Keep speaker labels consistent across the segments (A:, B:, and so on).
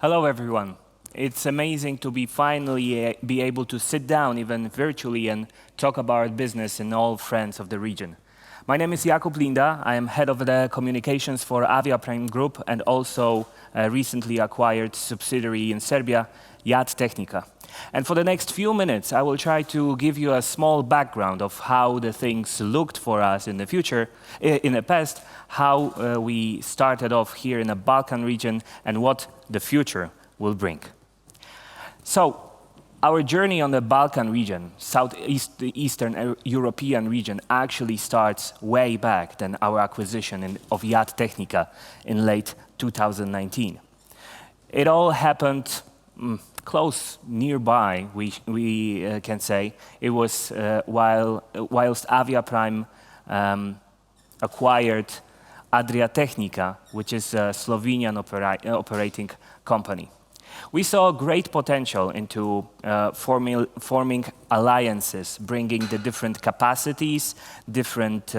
A: Hello, everyone. It's amazing to be finally be able to sit down, even virtually, and talk about business and all friends of the region. My name is Jakub Linda. I am head of the communications for Avia Prime Group and also recently acquired subsidiary in Serbia, Jat Tehnika. And for the next few minutes, I will try to give you a small background of how the things looked for us in the future, in the past, how we started off here in the Balkan region, and what the future will bring. So, our journey on the Balkan region, Eastern European region, actually starts way back than our acquisition of Jat Tehnika in late 2019. It all happened close, nearby, we can say. It was whilst Avia Prime acquired Avia Tehnika, which is a Slovenian operating company. We saw great potential into forming alliances, bringing the different capacities, different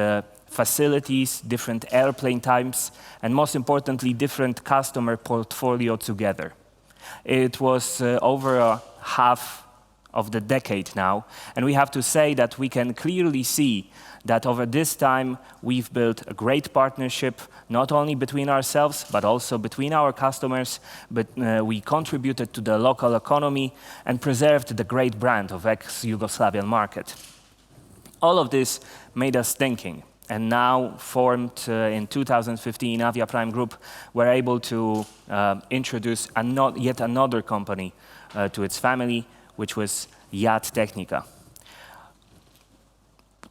A: facilities, different airplane types, and most importantly, different customer portfolio together. It was over a half of the decade now, and we have to say that we can clearly see that over this time we've built a great partnership, not only between ourselves, but also between our customers, but we contributed to the local economy and preserved the great brand of ex-Yugoslavian market. All of this made us thinking, and now formed in 2015, Avia Prime Group were able to introduce yet another company to its family, which was Jat Tehnika.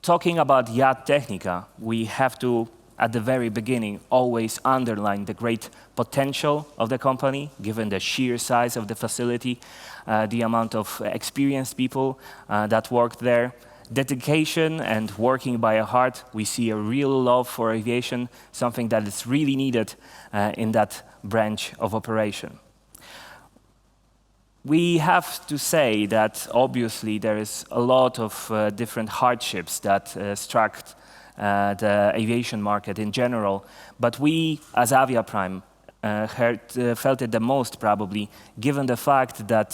A: Talking about Jat Tehnika, we have to, at the very beginning, always underline the great potential of the company, given the sheer size of the facility, the amount of experienced people that worked there, dedication and working by a heart. We see a real love for aviation, something that is really needed in that branch of operation. We have to say that obviously there is a lot of different hardships that struck the aviation market in general, but we, as Avia Prime, felt it the most probably, given the fact that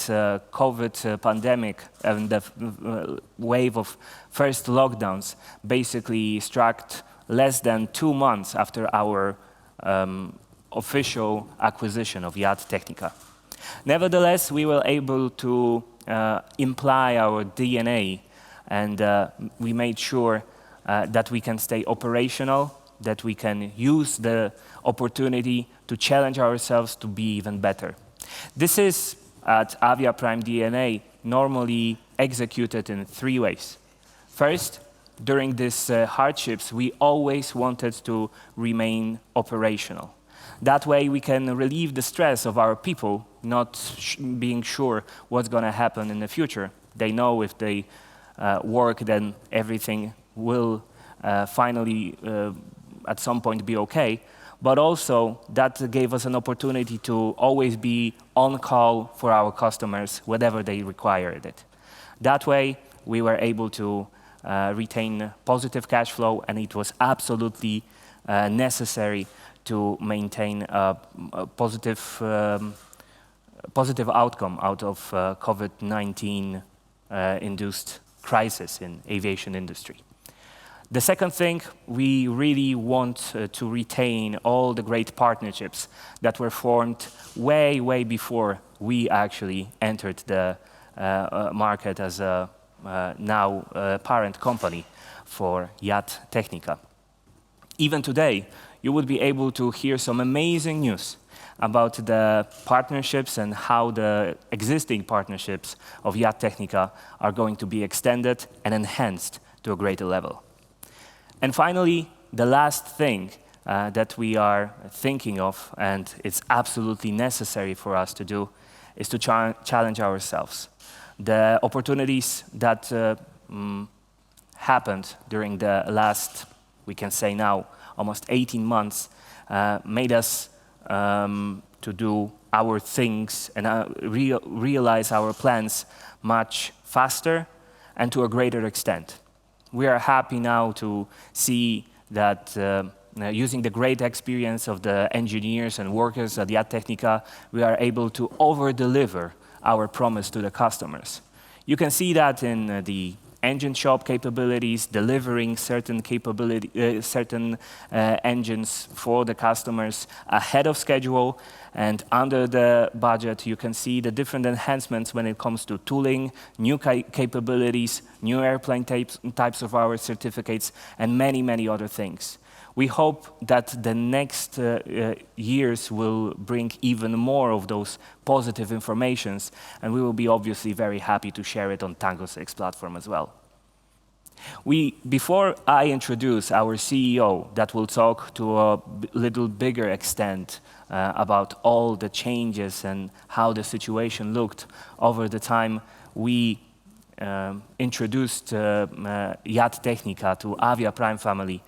A: COVID pandemic and the wave of first lockdowns basically struck less than 2 months after our official acquisition of Jat Tehnika. Nevertheless, we were able to imply our DNA, and we made sure that we can stay operational, that we can use the opportunity to challenge ourselves to be even better. This is, at Avia Prime DNA, normally executed in 3 ways. First, during these hardships, we always wanted to remain operational. That way we can relieve the stress of our people, not being sure what's going to happen in the future. They know if they work, then everything will finally at some point be okay. But also that gave us an opportunity to always be on call for our customers whenever they required it. That way we were able to retain positive cash flow, and it was absolutely necessary to maintain a positive outcome out of COVID-19 induced crisis in aviation industry. The second thing, we really want to retain all the great partnerships that were formed way before we actually entered the market as a now parent company for Jat Tehnika. Even today, you would be able to hear some amazing news about the partnerships and how the existing partnerships of Jat Tehnika are going to be extended and enhanced to a greater level. And finally, the last thing that we are thinking of, and it's absolutely necessary for us to do, is to challenge ourselves. The opportunities that happened during the last, we can say now, almost 18 months, made us to do our things and realize our plans much faster and to a greater extent. We are happy now to see that using the great experience of the engineers and workers at Jat Tehnika, we are able to over-deliver our promise to the customers. You can see that in the engine shop capabilities, delivering certain engines for the customers ahead of schedule and under the budget. You can see the different enhancements when it comes to tooling, new capabilities, new airplane types of our certificates, and many, many other things. We hope that the next years will bring even more of those positive informations, and we will be obviously very happy to share it on Tango 6 platform as well. Before I introduce our CEO that will talk to a little bigger extent about all the changes and how the situation looked over the time we introduced Jat Tehnika to Avia Prime family,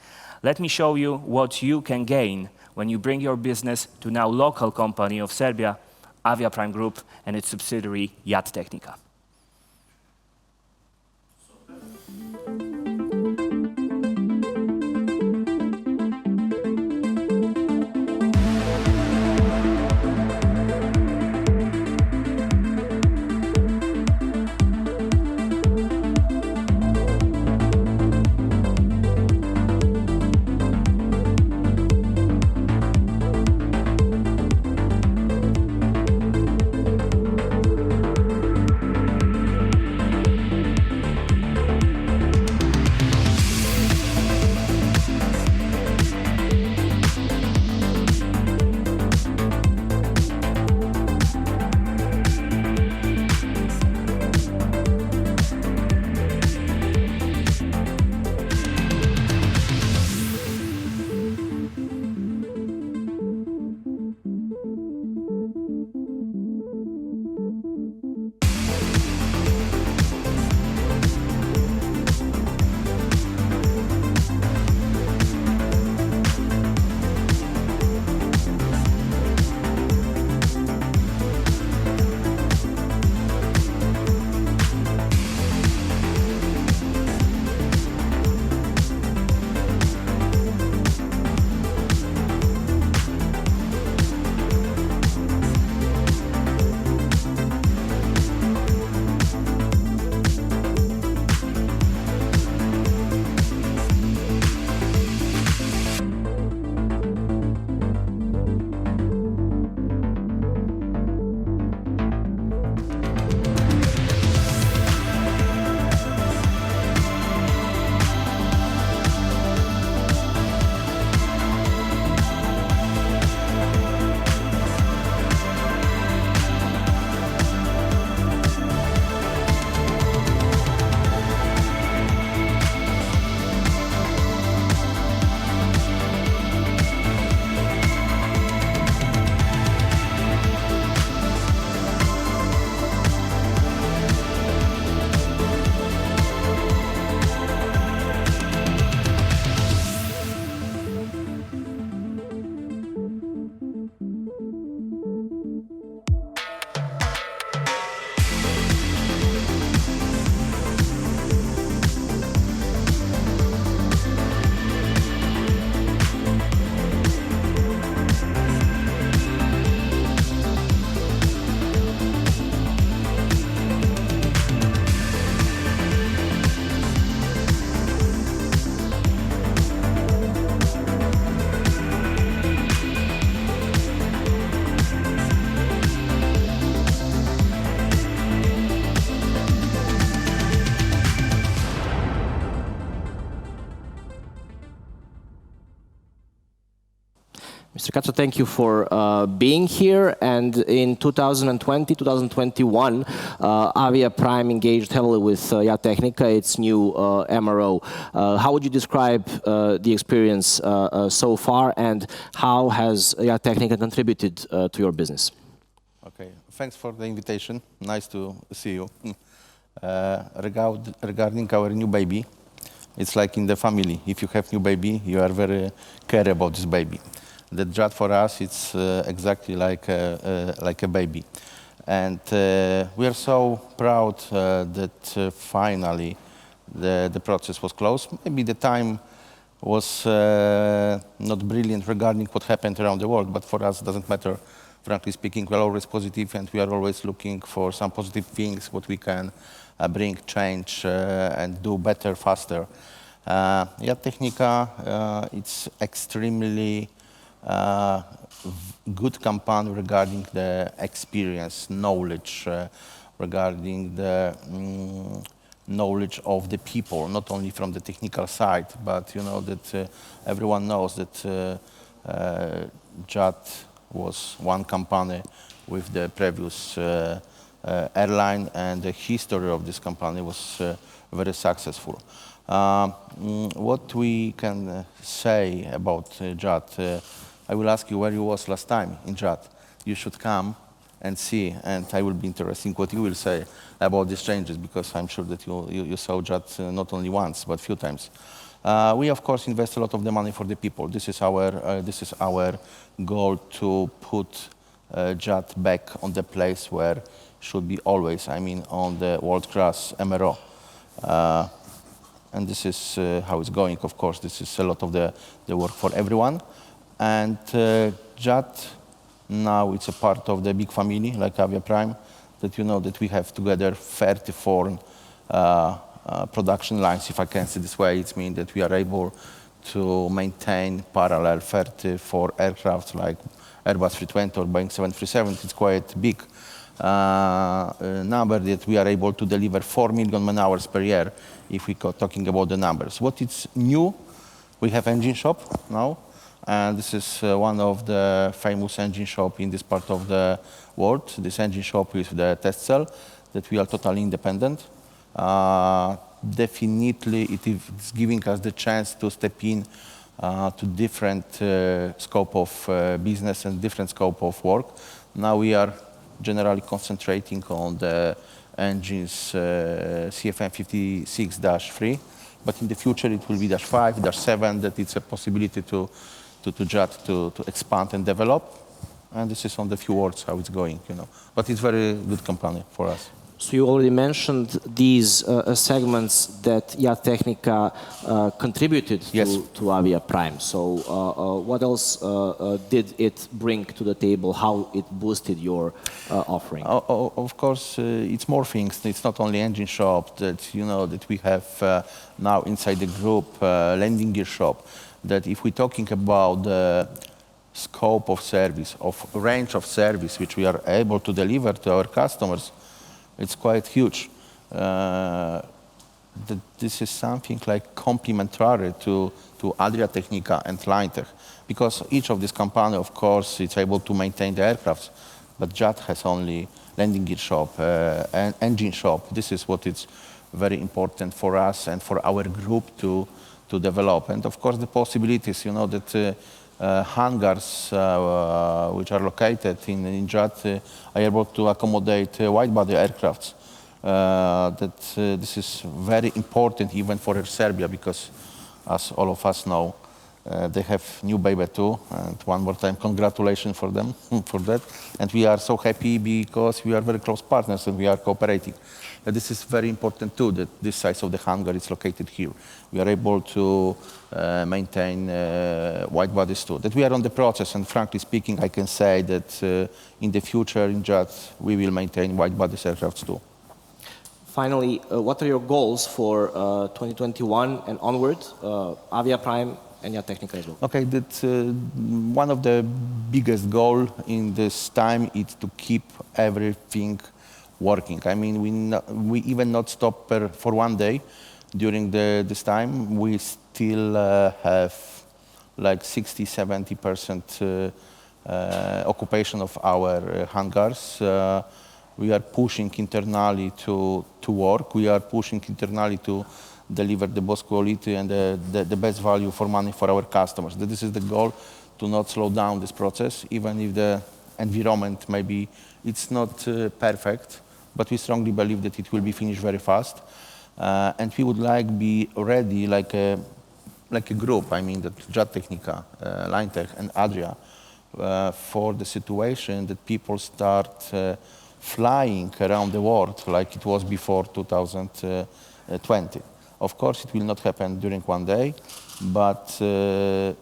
A: let me show you what you can gain when you bring your business to now local company of Serbia, Avia Prime Group, and its subsidiary Jat Tehnika.
B: Mr. Katso, thank you for being here. And in 2020, 2021, Avia Prime engaged heavily with Jat Tehnika, its new MRO. How would you describe the experience so far, and how has Jat Tehnika contributed to your business?
C: Okay, thanks for the invitation. Nice to see you. Regarding our new baby, it's like in the family. If you have new baby, you are very care about this baby. The Jat for us, it's exactly like a baby. And we are so proud that finally the process was closed. Maybe the time was not brilliant regarding what happened around the world, but for us it doesn't matter. Frankly speaking, we are always positive and we are always looking for some positive things, what we can bring, change and do better, faster. Jat Tehnika, it's extremely good company regarding the experience, knowledge, regarding the knowledge of the people, not only from the technical side, but you know that everyone knows that Jat was one company with the previous airline, and the history of this company was very successful. What we can say about Jat, I will ask you where you was last time in Jat. You should come and see, and I will be interested in what you will say about these changes, because I'm sure that you saw Jat not only once, but a few times. We, of course, invest a lot of the money for the people. This is our goal, to put Jat back on the place where should be always, I mean, on the world-class MRO. And this is how it's going, of course. This is a lot of the work for everyone. And Jat, now it's a part of the big family, like Avia Prime, that you know that we have together 34 production lines, if I can say this way. It means that we are able to maintain parallel 34 aircraft like Airbus 320 or Boeing 737. It's quite big number that we are able to deliver 4 million man-hours per year, if we are talking about the numbers. What is new, we have engine shop now, and this is one of the famous engine shop in this part of the world. This engine shop is the test cell, that we are totally independent. Definitely it is giving us the chance to step in to different scope of business and different scope of work. Now we are generally concentrating on the engines CFM 56-3, but in the future it will be -5, -7, that it's a possibility to Jat to expand and develop. And this is on the few words how it's going, you know. But it's very good company for us.
B: So you already mentioned these segments that Jat Tehnika contributed to Avia Prime. So what else did it bring to the table? How it boosted your offering?
C: Of course, it's more things. It's not only engine shop that you know that we have now inside the group, landing gear shop. That if we're talking about the scope of service, of range of service which we are able to deliver to our customers, it's quite huge. This is something like complementary to Avia Tehnika and Lintech, because each of these companies, of course, it's able to maintain the aircrafts, but Jat has only landing gear shop and engine shop. This is what is very important for us and for our group to develop. And of course, the possibilities, you know, that hangars which are located in Jat are able to accommodate wide-body aircrafts. This is very important even for Serbia, because as all of us know, they have new baby too, and one more time congratulations for them for that. And we are so happy because we are very close partners and we are cooperating. This is very important too, that this size of the hangar is located here. We are able to maintain wide bodies too. That we are on the process, and frankly speaking, I can say that in the future in Jat, we will maintain wide body aircraft too.
B: Finally, what are your goals for 2021 and onward, Avia Prime and Jat Tehnika as well?
C: Okay, that one of the biggest goal in this time is to keep everything working. I mean, we even not stop for one day during this time. We still have like 60–70% occupation of our hangars. We are pushing internally to work. We are pushing internally to deliver the best quality and the best value for money for our customers. This is the goal, to not slow down this process, even if the environment maybe it's not perfect, but we strongly believe that it will be finished very fast. And we would like be ready like a group, I mean, that Jat Tehnika, Lintech and Adria, for the situation that people start flying around the world like it was before 2020. Of course, it will not happen during one day, but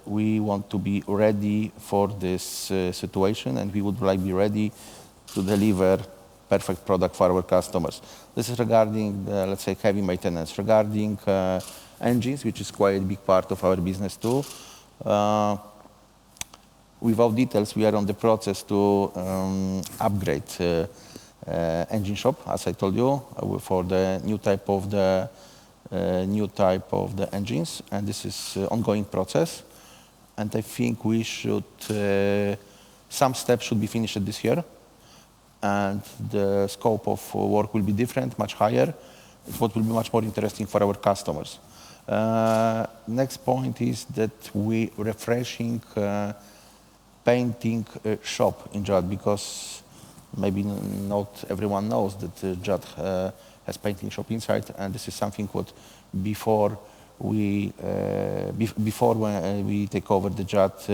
C: we want to be ready for this situation, and we would like to be ready to deliver perfect product for our customers. This is regarding, let's say, heavy maintenance. Regarding engines, which is quite a big part of our business too, without details, we are on the process to upgrade engine shop, as I told you, for the new type of the engines, and this is ongoing process. And I think we should some steps should be finished this year, and the scope of work will be different, much higher. What will be much more interesting for our customers. Next point is that we refreshing painting shop in Jat, because maybe not everyone knows that Jat has painting shop inside, and this is something what before when we take over the Jat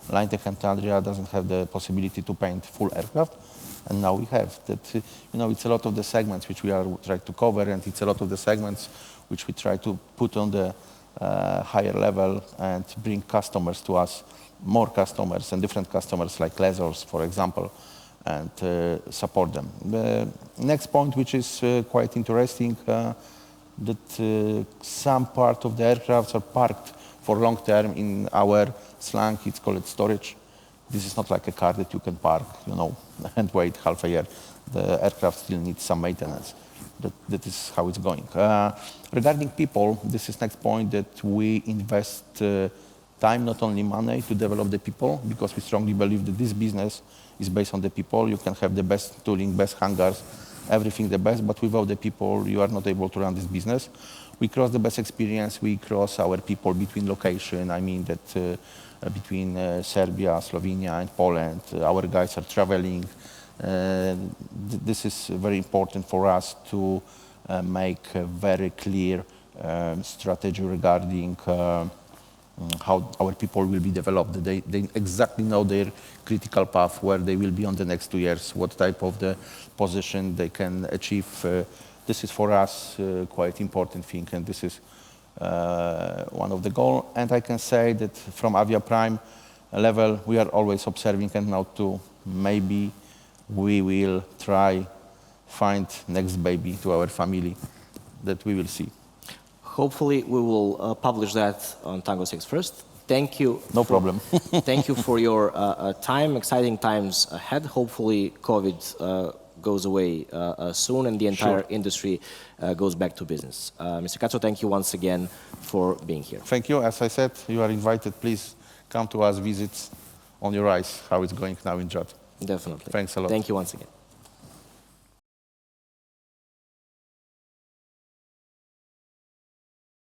C: line, Tech and Adria doesn't have the possibility to paint full aircraft, and now we have that. It's a lot of the segments which we are trying to cover, and it's a lot of the segments which we try to put on the higher level and bring customers to us, more customers and different customers like lessors, for example, and support them. The next point, which is quite interesting, that some part of the aircrafts are parked for long term. In our slang, it's called storage. This is not like a car that you can park, and wait half a year. The aircraft still needs some maintenance. That is how it's going. Regarding people, this is next point, that we invest time, not only money, to develop the people, because we strongly believe that this business is based on the people. You can have the best tooling, best hangars, everything the best, but without the people, you are not able to run this business. We cross the best experience. We cross our people between location. I mean that between Serbia, Slovenia, and Poland, our guys are traveling. This is very important for us to make a very clear strategy regarding how our people will be developed. They exactly know their critical path, where they will be on the next 2 years, what type of the position they can achieve. This is for us quite important thing, and this is one of the goals. And I can say that from Avia Prime level, we are always observing, and now too, maybe we will try find next baby to our family, that we will see.
B: Hopefully, we will publish that on Tango 6 first. Thank you.
C: No problem.
B: Thank you for your time. Exciting times ahead. Hopefully, COVID goes away soon, and the entire industry goes back to business. Mr. Katso, thank you once again for being here.
C: Thank you. As I said, you are invited. Please come to us, visit on your eyes how it's going now in Jat.
B: Definitely.
C: Thanks a lot.
B: Thank you once again.